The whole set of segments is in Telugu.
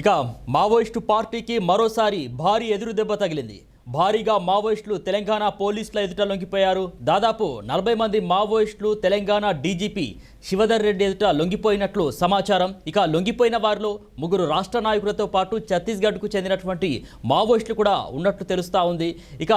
ఇక మావోయిస్టు పార్టీకి మరోసారి భారీ ఎదురుదెబ్బ తగిలింది. భారీగా మావోయిస్టులు తెలంగాణ పోలీసుల ఎదుట లొంగిపోయారు. దాదాపు 40 మంది మావోయిస్టులు తెలంగాణ డీజీపీ శివధర్ రెడ్డి ఎదుట లొంగిపోయినట్లు సమాచారం. ఇక లొంగిపోయిన వారిలో 3 రాష్ట్ర నాయకులతో పాటు ఛత్తీస్గఢ్కు చెందినటువంటి మావోయిస్టులు కూడా ఉన్నట్లు తెలుస్తూ ఉంది. ఇక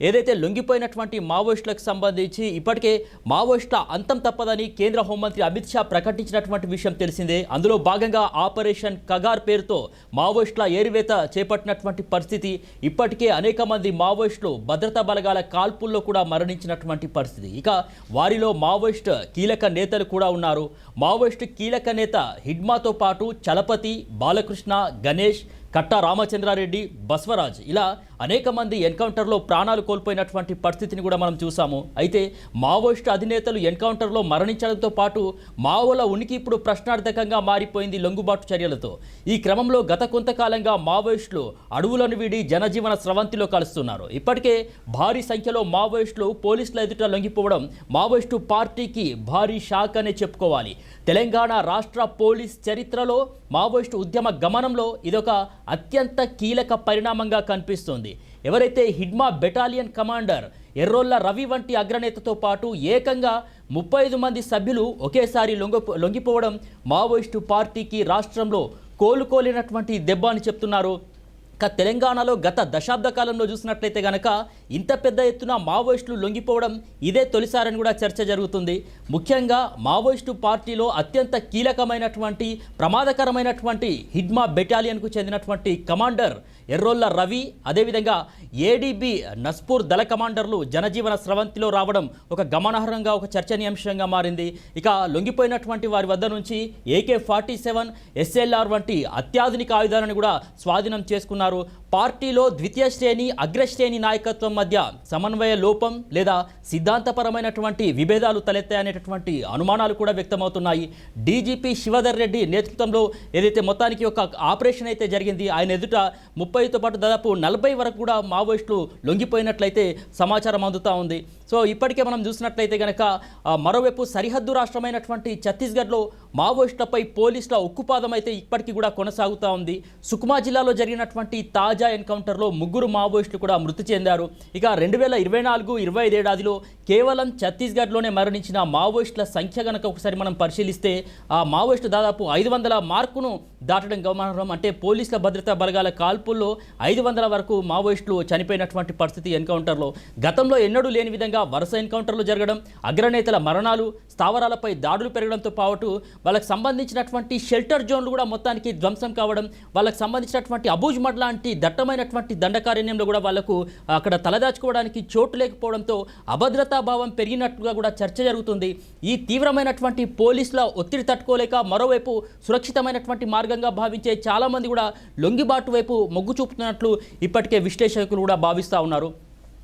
ఏదైతే లొంగిపోయినటువంటి మావోయిస్టులకు సంబంధించి ఇప్పటికే మావోయిస్టుల అంతం తప్పదని కేంద్ర హోంమంత్రి అమిత్ షా ప్రకటించినటువంటి విషయం తెలిసిందే. అందులో భాగంగా ఆపరేషన్ కగార్ పేరుతో మావోయిస్టుల ఏరివేత చేపట్టినటువంటి పరిస్థితి. ఇప్పటికే అనేక మంది మావోయిస్టులు భద్రతా బలగాల కాల్పుల్లో కూడా మరణించినటువంటి పరిస్థితి. ఇక వారిలో మావోయిస్ట్ కీలక నేతలు కూడా ఉన్నారు. మావోయిస్టు కీలక నేత హిడ్మాతో పాటు చలపతి, బాలకృష్ణ, గణేష్, కట్టా రామచంద్రారెడ్డి, బస్వరాజ్ ఇలా అనేక మంది ఎన్కౌంటర్లో ప్రాణాలు కోల్పోయినటువంటి పరిస్థితిని కూడా మనం చూసాము. అయితే మావోయిస్టు అధినేతలు ఎన్కౌంటర్లో మరణించడంతో పాటు మావోల ఉనికి ఇప్పుడు ప్రశ్నార్థకంగా మారిపోయింది లొంగుబాటు చర్యలతో. ఈ క్రమంలో గత కొంతకాలంగా మావోయిస్టులు అడవులను వీడి జనజీవన స్రవంతిలో కలుస్తున్నారు. ఇప్పటికే భారీ సంఖ్యలో మావోయిస్టులు పోలీసుల ఎదుట లొంగిపోవడం మావోయిస్టు పార్టీకి భారీ షాక్ అనే చెప్పుకోవాలి. తెలంగాణ రాష్ట్ర పోలీస్ చరిత్రలో మావోయిస్టు ఉద్యమ గమనంలో ఇదొక అత్యంత కీలక పరిణామంగా కనిపిస్తోంది. ఎవరైతే హిడ్మా బెటాలియన్ కమాండర్ ఎర్రోళ్ల రవి వంటి అగ్రనేతతో పాటు ఏకంగా 35 మంది సభ్యులు ఒకేసారి లొంగిపోవడం మావోయిస్టు పార్టీకి రాష్ట్రంలో కోలుకోలేనటువంటి దెబ్బ అని చెప్తున్నారు. తెలంగాణలో గత దశాబ్ద కాలంలో చూసినట్లయితే గనక ఇంత పెద్ద ఎత్తున మావోయిస్టులు లొంగిపోవడం ఇదే తొలిసారని కూడా చర్చ జరుగుతుంది. ముఖ్యంగా మావోయిస్టు పార్టీలో అత్యంత కీలకమైనటువంటి ప్రమాదకరమైనటువంటి హిడ్మా బెటాలియన్కు చెందినటువంటి కమాండర్ ఎర్రోళ్ల రవి, అదేవిధంగా ఏడీబీ నస్పూర్ దళ కమాండర్లు జనజీవన స్రవంతిలో రావడం ఒక గమనార్హంగా ఒక చర్చనీయాంశంగా మారింది. ఇక లొంగిపోయినటువంటి వారి వద్ద నుంచి AK-47 SLR వంటి అత్యాధునిక ఆయుధాలను కూడా స్వాధీనం చేసుకున్నారు. పార్టీలో ద్వితీయ శ్రేణి అగ్రశ్రేణి నాయకత్వం మధ్య సమన్వయ లోపం లేదా సిద్ధాంతపరమైనటువంటి విభేదాలు తలెత్తాయనేటటువంటి అనుమానాలు కూడా వ్యక్తమవుతున్నాయి. డీజీపీ శివధర్ రెడ్డి నేతృత్వంలో ఏదైతే మొత్తానికి ఒక ఆపరేషన్ అయితే జరిగింది, ఆయన ఎదుట 30తో పాటు దాదాపు 40 వరకు కూడా మావోయిస్టులు లొంగిపోయినట్లయితే సమాచారం అందుతూ ఉంది. సో ఇప్పటికే మనం చూసినట్లయితే కనుక మరోవైపు సరిహద్దు రాష్ట్రమైనటువంటి ఛత్తీస్గఢ్లో మావోయిస్టులపై పోలీసుల ఉక్కుపాదం అయితే ఇప్పటికీ కూడా కొనసాగుతూ ఉంది. సుకుమా జిల్లాలో జరిగినటువంటి తాజా ఎన్కౌంటర్లో 3 మావోయిస్టులు కూడా మృతి చెందారు. ఇక 2024-25 ఏడాదిలో కేవలం ఛత్తీస్గఢ్లోనే మరణించిన మావోయిస్టుల సంఖ్య కనుక ఒకసారి మనం పరిశీలిస్తే ఆ మావోయిస్టు దాదాపు 500 మార్కును దాటడం గమనార్హం. అంటే పోలీసుల భద్రతా బలగాల కాల్పుల్లో 500 వరకు మావోయిస్టులు చనిపోయినటువంటి పరిస్థితి ఎన్కౌంటర్లో. గతంలో ఎన్నడూ లేని విధంగా వరుస ఎన్కౌంటర్లు జరగడం, అగ్రనేతల మరణాలు, స్థావరాలపై దాడులు పెరగడంతో పాటు వాళ్ళకి సంబంధించినటువంటి షెల్టర్ జోన్లు కూడా మొత్తానికి ధ్వంసం కావడం, వాళ్ళకి సంబంధించినటువంటి అబూజ్ మడ్ లాంటి దట్టమైనటువంటి దండకారణ్యంలో కూడా వాళ్లకు అక్కడ తలదాచుకోవడానికి చోటు లేకపోవడంతో అభద్రతా భావం పెరిగినట్టుగా కూడా చర్చ జరుగుతుంది. ఈ తీవ్రమైనటువంటి పోలీసుల ఒత్తిడి తట్టుకోలేక మరోవైపు సురక్షితమైనటువంటి మార్గంగా భావించే చాలామంది కూడా లొంగిబాటు వైపు మొగ్గు చూపుతున్నట్లు ఇప్పటికే విశ్లేషకులు కూడా భావిస్తూ ఉన్నారు.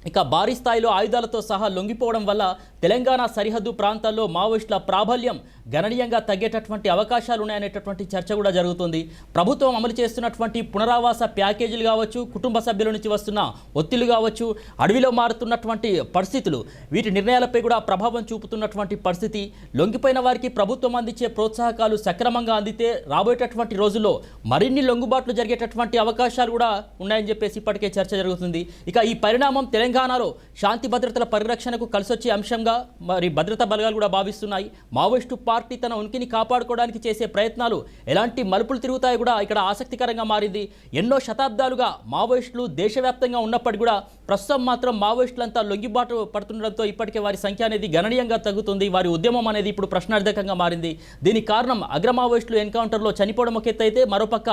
ఇక భారీ స్థాయిలో ఆయుధాలతో సహా లొంగిపోవడం వల్ల తెలంగాణ సరిహద్దు ప్రాంతాల్లో మావోయిస్టుల ప్రాబల్యం గణనీయంగా తగ్గేటటువంటి అవకాశాలు ఉన్నాయనేటటువంటి చర్చ కూడా జరుగుతుంది. ప్రభుత్వం అమలు చేస్తున్నటువంటి పునరావాస ప్యాకేజీలు కావచ్చు, కుటుంబ సభ్యుల నుంచి వస్తున్న ఒత్తిళ్లు కావచ్చు, అడవిలో మారుతున్నటువంటి పరిస్థితులు, వీటి నిర్ణయాలపై కూడా ప్రభావం చూపుతున్నటువంటి పరిస్థితి. లొంగిపోయిన వారికి ప్రభుత్వం అందించే ప్రోత్సాహకాలు సక్రమంగా అందితే రాబోయేటటువంటి రోజుల్లో మరిన్ని లొంగుబాట్లు జరిగేటటువంటి అవకాశాలు కూడా ఉన్నాయని చెప్పేసి ఇప్పటికే చర్చ జరుగుతుంది. ఇక ఈ పరిణామం తెలంగాణలో శాంతి భద్రతల పరిరక్షణకు కలిసొచ్చే అంశంగా మరి భద్రతా బలగాలు కూడా భావిస్తున్నాయి. మావోయిస్టు పార్టీ తన ఉనికిని కాపాడుకోవడానికి చేసే ప్రయత్నాలు ఎలాంటి మలుపులు తిరుగుతాయి కూడా ఇక్కడ ఆసక్తికరంగా మారింది. ఎన్నో శతాబ్దాలుగా మావోయిస్టులు దేశవ్యాప్తంగా ఉన్నప్పటికీ కూడా ప్రస్తుతం మాత్రం మావోయిస్టులంతా లొంగిబాటు పడుతుండడంతో ఇప్పటికే వారి సంఖ్య అనేది గణనీయంగా తగ్గుతుంది. వారి ఉద్యమం అనేది ఇప్పుడు ప్రశ్నార్థకంగా మారింది. దీనికి కారణం అగ్ర మావోయిస్టులు ఎన్కౌంటర్లో చనిపోవడం ఒక ఎత్తు అయితే మరోపక్క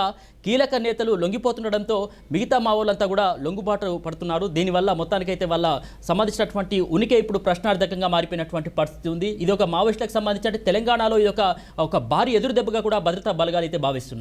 కీలక నేతలు లొంగిపోతుండడంతో మిగతా మావోలంతా కూడా లొంగుబాటు పడుతున్నారు. దీనివల్ల మొత్తానికైతే వాళ్ళ సంబంధించినటువంటి ఉనికి ఇప్పుడు ప్రశ్నార్థకంగా మారిపోయినటువంటి పరిస్థితి ఉంది. ఇది ఒక మావోయిస్టులకు సంబంధించి తెలంగాణలో ఇది ఒక భారీ ఎదురు దెబ్బగా కూడా భద్రతా బలగాలు అయితే భావిస్తున్నారు.